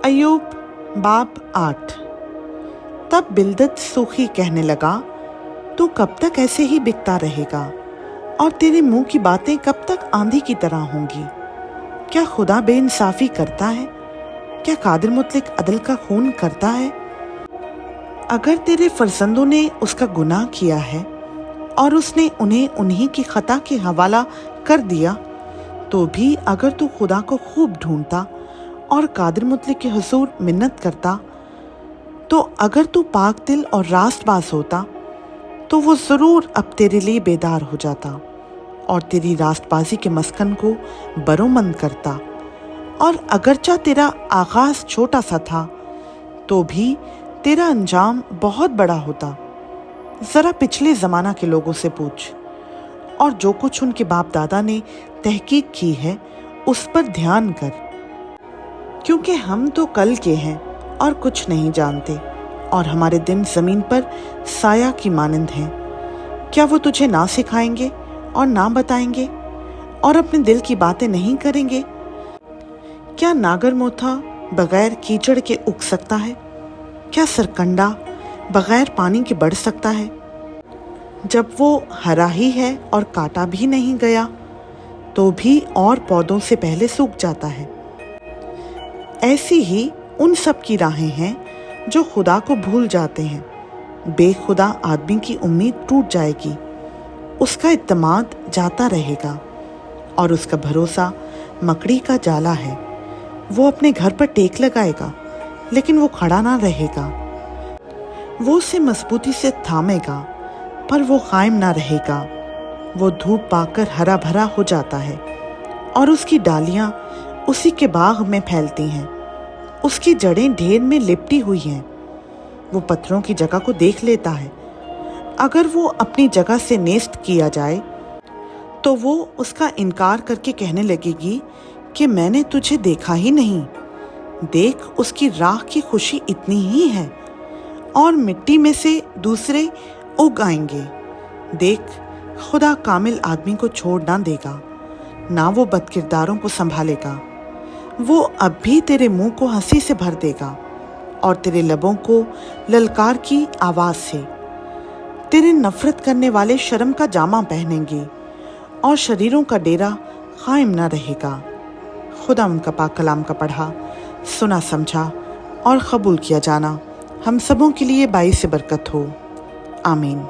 अय्यूब बाब 8। तब बिल्दद सूखी कहने लगा, तू कब तक ऐसे ही बिकता रहेगा और तेरे मुंह की बातें कब तक आंधी की तरह होंगी? क्या खुदा बेइंसाफी करता है? क्या कादिर मुतलक अदल का खून करता है? अगर तेरे फर्जंदों ने उसका गुनाह किया है और उसने उन्हें उन्हीं की खता के हवाला कर दिया, तो भी अगर तू खुदा को खूब ढूंढता और कादिर मुतलक के हुजूर मिन्नत करता, तो अगर तू पाक दिल और रास्तबाज होता, तो वो ज़रूर अब तेरे लिए बेदार हो जाता और तेरी रास्तबाजी के मस्कन को बरोमंद करता। और अगरचा तेरा आगाज़ छोटा सा था, तो भी तेरा अंजाम बहुत बड़ा होता। ज़रा पिछले ज़माना के लोगों से पूछ और जो कुछ उनके बाप दादा ने तहकीक की है उस पर ध्यान कर, क्योंकि हम तो कल के हैं और कुछ नहीं जानते, और हमारे दिन ज़मीन पर साया की मानंद हैं। क्या वो तुझे ना सिखाएंगे और ना बताएंगे और अपने दिल की बातें नहीं करेंगे? क्या नागर मोथा बगैर कीचड़ के उग सकता है? क्या सरकंडा बगैर पानी के बढ़ सकता है? जब वो हरा ही है और काटा भी नहीं गया, तो भी और पौधों से पहले सूख जाता है। ऐसी ही उन सब की राहें हैं जो खुदा को भूल जाते हैं। बेखुदा आदमी की उम्मीद टूट जाएगी, उसका इत्तेमाद जाता रहेगा और उसका भरोसा मकड़ी का जाला है। वो अपने घर पर टेक लगाएगा, लेकिन वो खड़ा ना रहेगा। वो उसे मजबूती से थामेगा, पर वो कायम ना रहेगा। वो धूप पाकर हरा भरा हो जाता है और उसकी डालियां उसी के बाग में फैलती हैं। उसकी जड़ें ढेर में लिपटी हुई हैं। वो पत्थरों की जगह को देख लेता है। अगर वो अपनी जगह से नेस्त किया जाए, तो वो उसका इनकार करके कहने लगेगी कि मैंने तुझे देखा ही नहीं। देख, उसकी राख की खुशी इतनी ही है और मिट्टी में से दूसरे उग आएंगे। देख, खुदा कामिल आदमी को छोड़ ना देगा, ना वो बदकिरदारों को संभालेगा। वो अब भी तेरे मुंह को हंसी से भर देगा और तेरे लबों को ललकार की आवाज़ से। तेरे नफरत करने वाले शर्म का जामा पहनेंगे और शरीरों का डेरा कायम ना रहेगा। खुदा उनका पाक कलाम का पढ़ा, सुना, समझा और कबूल किया जाना हम सबों के लिए बाइस बरकत हो। आमीन।